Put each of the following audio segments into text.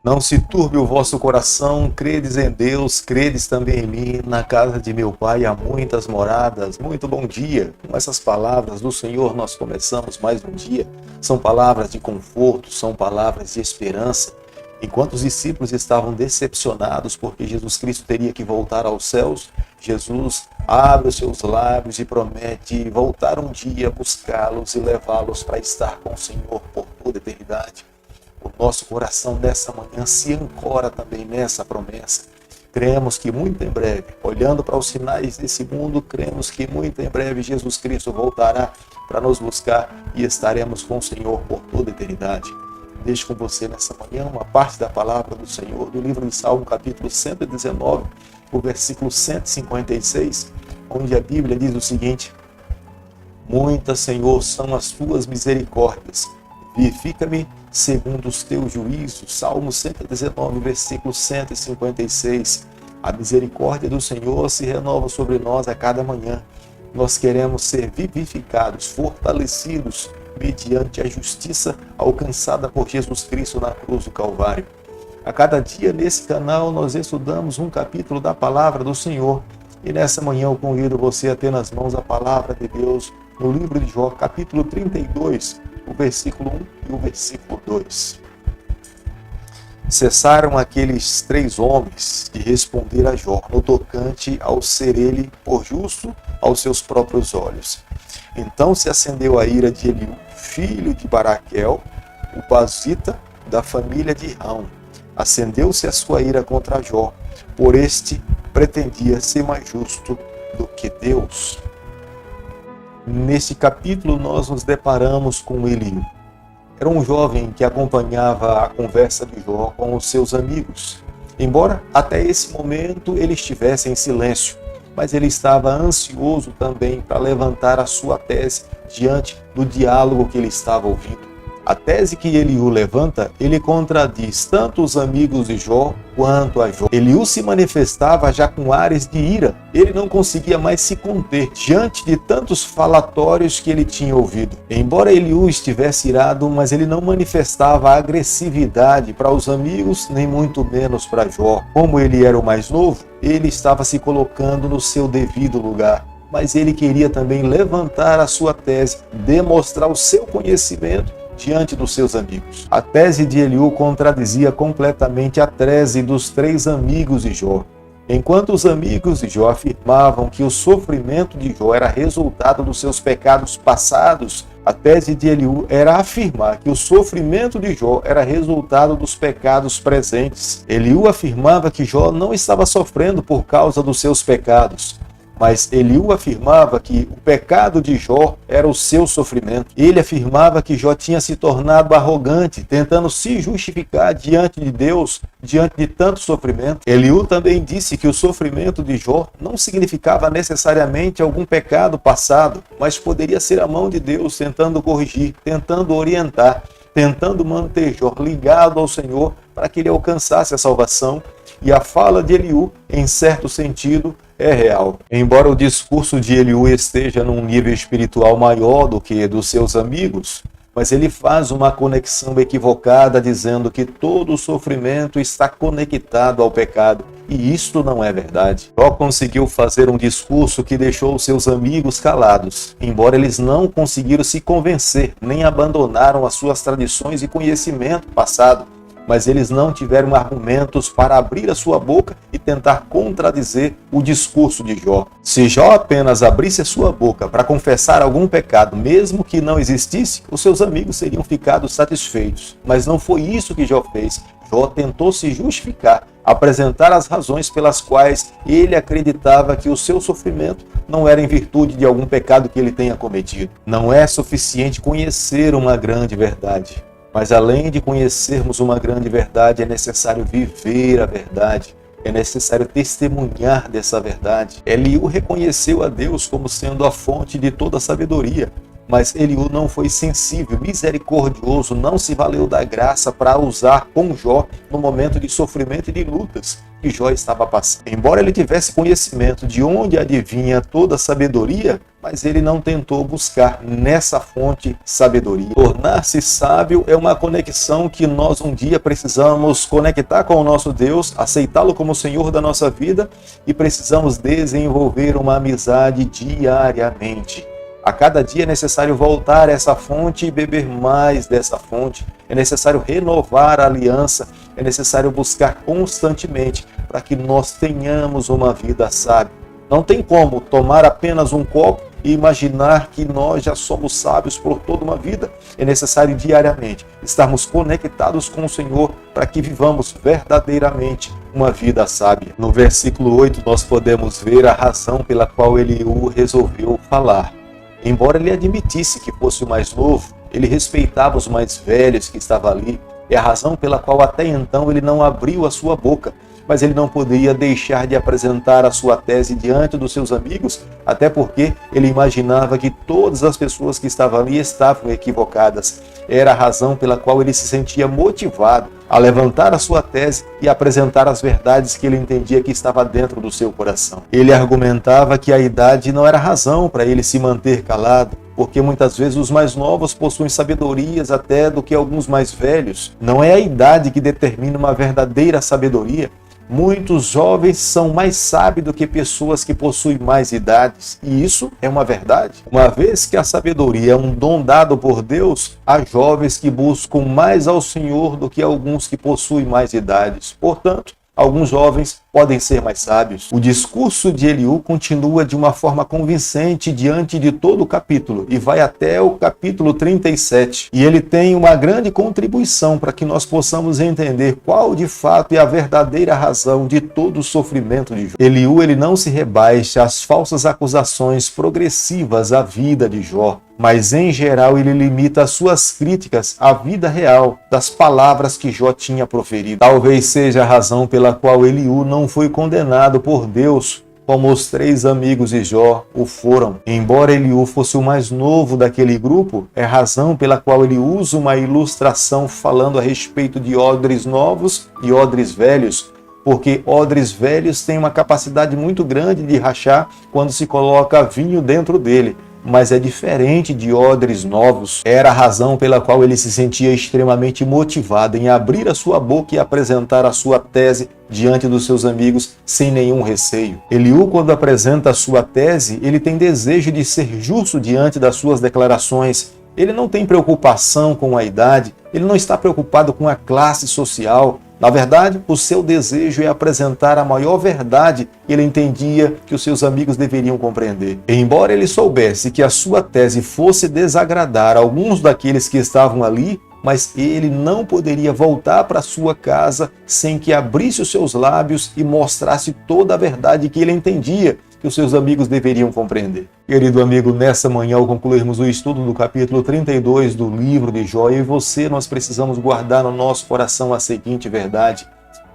Não se turbe o vosso coração, credes em Deus, credes também em mim. Na casa de meu Pai há muitas moradas. Muito bom dia. Com essas palavras do Senhor nós começamos mais um dia. São palavras de conforto, são palavras de esperança. Enquanto os discípulos estavam decepcionados porque Jesus Cristo teria que voltar aos céus, Jesus abre os seus lábios e promete voltar um dia, buscá-los e levá-los para estar com o Senhor por toda a eternidade. O nosso coração nessa manhã se ancora também nessa promessa. Cremos que muito em breve, olhando para os sinais desse mundo, cremos que muito em breve Jesus Cristo voltará para nos buscar e estaremos com o Senhor por toda a eternidade. Deixo com você nessa manhã uma parte da palavra do Senhor, do livro de Salmo, capítulo 119, o versículo 156, onde a Bíblia diz o seguinte: muitas, Senhor, são as tuas misericórdias, vivifica-me segundo os teus juízos. Salmo 119, versículo 156. A misericórdia do Senhor se renova sobre nós a cada manhã. Nós queremos ser vivificados, fortalecidos, mediante a justiça alcançada por Jesus Cristo na cruz do Calvário. A cada dia nesse canal nós estudamos um capítulo da palavra do Senhor. E nessa manhã eu convido você a ter nas mãos a palavra de Deus no livro de Jó, capítulo 32, o versículo 1 e o versículo 2. Cessaram aqueles 3 homens de responder a Jó no tocante ao ser ele por justo aos seus próprios olhos. Então se acendeu a ira de Eliú, filho de Baraquel, o Bazita, da família de Rão. Acendeu-se a sua ira contra Jó, por este pretendia ser mais justo do que Deus. Neste capítulo nós nos deparamos com Eliú. Era um jovem que acompanhava a conversa de Jó com os seus amigos. Embora até esse momento ele estivesse em silêncio, mas ele estava ansioso também para levantar a sua tese diante do diálogo que ele estava ouvindo. A tese que Eliú levanta, ele contradiz tanto os amigos de Jó quanto a Jó. Eliú se manifestava já com ares de ira. Ele não conseguia mais se conter diante de tantos falatórios que ele tinha ouvido. Embora Eliú estivesse irado, mas ele não manifestava agressividade para os amigos, nem muito menos para Jó. Como ele era o mais novo, ele estava se colocando no seu devido lugar. Mas ele queria também levantar a sua tese, demonstrar o seu conhecimento diante dos seus amigos. A tese de Eliú contradizia completamente a tese dos 3 amigos de Jó. Enquanto os amigos de Jó afirmavam que o sofrimento de Jó era resultado dos seus pecados passados, a tese de Eliú era afirmar que o sofrimento de Jó era resultado dos pecados presentes. Eliú afirmava que Jó não estava sofrendo por causa dos seus pecados, mas Eliú afirmava que o pecado de Jó era o seu sofrimento. Ele afirmava que Jó tinha se tornado arrogante, tentando se justificar diante de Deus, diante de tanto sofrimento. Eliú também disse que o sofrimento de Jó não significava necessariamente algum pecado passado, mas poderia ser a mão de Deus tentando corrigir, tentando orientar, tentando manter Jó ligado ao Senhor para que ele alcançasse a salvação. E a fala de Eliú, em certo sentido, é real. Embora o discurso de Eliú esteja num nível espiritual maior do que dos seus amigos, mas ele faz uma conexão equivocada dizendo que todo o sofrimento está conectado ao pecado. E isto não é verdade. Jó conseguiu fazer um discurso que deixou seus amigos calados, embora eles não conseguiram se convencer, nem abandonaram as suas tradições e conhecimento passado. Mas eles não tiveram argumentos para abrir a sua boca e tentar contradizer o discurso de Jó. Se Jó apenas abrisse a sua boca para confessar algum pecado, mesmo que não existisse, os seus amigos seriam ficado satisfeitos. Mas não foi isso que Jó fez. Jó tentou se justificar, apresentar as razões pelas quais ele acreditava que o seu sofrimento não era em virtude de algum pecado que ele tenha cometido. Não é suficiente conhecer uma grande verdade. Mas além de conhecermos uma grande verdade, é necessário viver a verdade. É necessário testemunhar dessa verdade. Eliú reconheceu a Deus como sendo a fonte de toda a sabedoria. Mas Eliú não foi sensível, misericordioso, não se valeu da graça para usar com Jó no momento de sofrimento e de lutas que Jó estava passando. Embora ele tivesse conhecimento de onde adivinha toda a sabedoria, mas ele não tentou buscar nessa fonte sabedoria. Tornar-se sábio é uma conexão que nós um dia precisamos conectar com o nosso Deus, aceitá-lo como Senhor da nossa vida e precisamos desenvolver uma amizade diariamente. A cada dia é necessário voltar a essa fonte e beber mais dessa fonte. É necessário renovar a aliança, é necessário buscar constantemente para que nós tenhamos uma vida sábia. Não tem como tomar apenas um copo e imaginar que nós já somos sábios por toda uma vida. É necessário diariamente estarmos conectados com o Senhor para que vivamos verdadeiramente uma vida sábia. No versículo 8 nós podemos ver a razão pela qual Eliú resolveu falar. Embora ele admitisse que fosse o mais novo, ele respeitava os mais velhos que estavam ali. É a razão pela qual até então ele não abriu a sua boca. Mas ele não poderia deixar de apresentar a sua tese diante dos seus amigos, até porque ele imaginava que todas as pessoas que estavam ali estavam equivocadas. Era a razão pela qual ele se sentia motivado a levantar a sua tese e apresentar as verdades que ele entendia que estava dentro do seu coração. Ele argumentava que a idade não era razão para ele se manter calado, porque muitas vezes os mais novos possuem sabedorias até do que alguns mais velhos. Não é a idade que determina uma verdadeira sabedoria. Muitos jovens são mais sábios do que pessoas que possuem mais idades, e isso é uma verdade. Uma vez que a sabedoria é um dom dado por Deus, há jovens que buscam mais ao Senhor do que alguns que possuem mais idades. Portanto, alguns jovens podem ser mais sábios. O discurso de Eliú continua de uma forma convincente diante de todo o capítulo e vai até o capítulo 37. E ele tem uma grande contribuição para que nós possamos entender qual de fato é a verdadeira razão de todo o sofrimento de Jó. Eliú ele não se rebaixa às falsas acusações progressivas à vida de Jó, mas em geral ele limita as suas críticas à vida real das palavras que Jó tinha proferido. Talvez seja a razão pela qual Eliú não foi condenado por Deus, como os 3 amigos de Jó o foram. Embora Eliú fosse o mais novo daquele grupo, é a razão pela qual ele usa uma ilustração falando a respeito de odres novos e odres velhos, porque odres velhos têm uma capacidade muito grande de rachar quando se coloca vinho dentro dele. Mas é diferente de odres novos. Era a razão pela qual ele se sentia extremamente motivado em abrir a sua boca e apresentar a sua tese diante dos seus amigos sem nenhum receio. Eliú, quando apresenta a sua tese, ele tem desejo de ser justo diante das suas declarações. Ele não tem preocupação com a idade, ele não está preocupado com a classe social. Na verdade, o seu desejo é apresentar a maior verdade que ele entendia que os seus amigos deveriam compreender. Embora ele soubesse que a sua tese fosse desagradar alguns daqueles que estavam ali, mas ele não poderia voltar para sua casa sem que abrisse os seus lábios e mostrasse toda a verdade que ele entendia que os seus amigos deveriam compreender. Querido amigo, nessa manhã, ao concluirmos o estudo do capítulo 32 do livro de Jó, eu e você, nós precisamos guardar no nosso coração a seguinte verdade: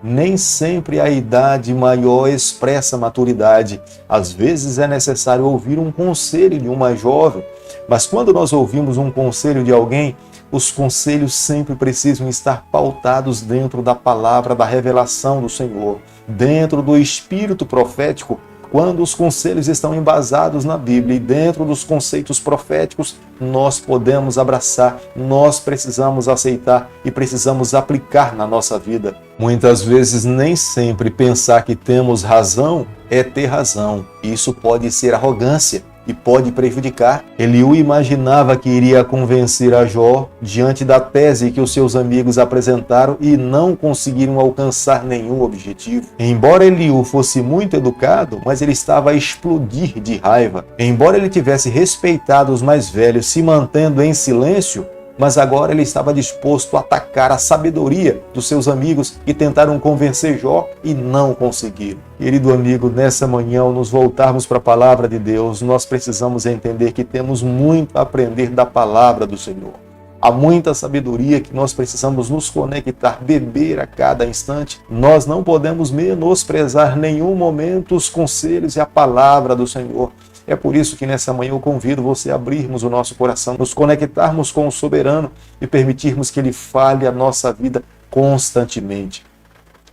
nem sempre a idade maior expressa maturidade. Às vezes é necessário ouvir um conselho de um mais jovem, mas quando nós ouvimos um conselho de alguém, os conselhos sempre precisam estar pautados dentro da palavra da revelação do Senhor, dentro do espírito profético. Quando os conselhos estão embasados na Bíblia e dentro dos conceitos proféticos, nós podemos abraçar, nós precisamos aceitar e precisamos aplicar na nossa vida. Muitas vezes, nem sempre pensar que temos razão é ter razão. Isso pode ser arrogância e pode prejudicar. Eliú imaginava que iria convencer a Jó diante da tese que os seus amigos apresentaram e não conseguiram alcançar nenhum objetivo. Embora Eliú fosse muito educado, mas ele estava a explodir de raiva. Embora ele tivesse respeitado os mais velhos, se mantendo em silêncio, mas agora ele estava disposto a atacar a sabedoria dos seus amigos que tentaram convencer Jó e não conseguiram. Querido amigo, nessa manhã, ao nos voltarmos para a palavra de Deus, nós precisamos entender que temos muito a aprender da palavra do Senhor. Há muita sabedoria que nós precisamos nos conectar, beber a cada instante. Nós não podemos menosprezar em nenhum momento os conselhos e a palavra do Senhor. É por isso que nessa manhã eu convido você a abrirmos o nosso coração, nos conectarmos com o soberano e permitirmos que ele fale a nossa vida constantemente.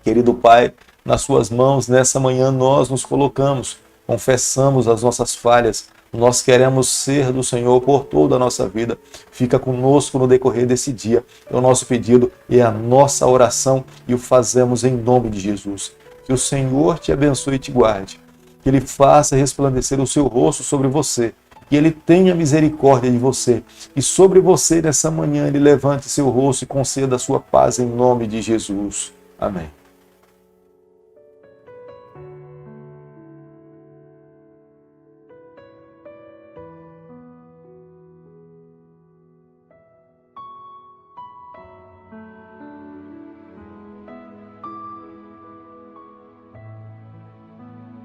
Querido Pai, nas suas mãos, nessa manhã nós nos colocamos, confessamos as nossas falhas, nós queremos ser do Senhor por toda a nossa vida. Fica conosco no decorrer desse dia. É o nosso pedido e é a nossa oração e o fazemos em nome de Jesus. Que o Senhor te abençoe e te guarde. Que Ele faça resplandecer o seu rosto sobre você. Que Ele tenha misericórdia de você. E sobre você nessa manhã Ele levante seu rosto e conceda a sua paz em nome de Jesus. Amém.